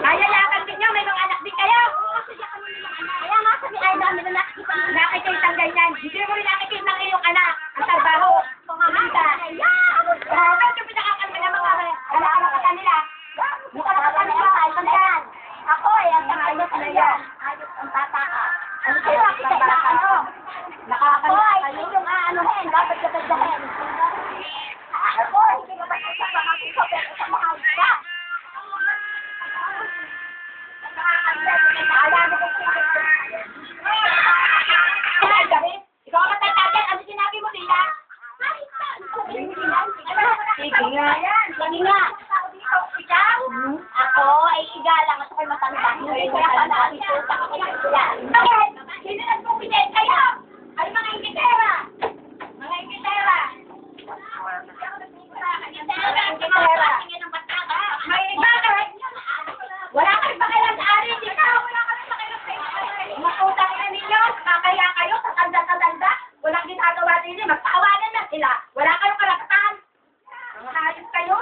Nayayakap din nyo, may mga anak din kayo. Kaya nga sabi ay namin na nakikita ang ganyan. Hindi mo rin nakikita ng iyong anak. Ang trabaho. Pumamita. Bakit yung pinakakalma ng mga anak-anak ka nila? Mukha na ka nila. Ako eh, ang ayos na yan. Ayos ang tata ka. Ano kayo? Ano? Ako ay yung aanohin. Dapat kapagdahin. Ako, hindi mo ba sa mga sa mga ka? Ikaw ang matatagal. Ano sinabi mo nila? Sige nga. Sige nga. Ikaw? Ako ay igalang at ako'y matanda. Hindi ko lang pala. Bakit? Sino nagpumili kayo? Ay mga ingitera. Mga ingitera. May bakit? Wala kayong pakialam sa ari dito. Wala kayong pakialam sa ari. Matutang na ninyo. Kakaya kayo sa tanda-tanda. Walang ginagawa din. Magtawanan na sila. Wala kayong karapatan. Mga hayop kayo.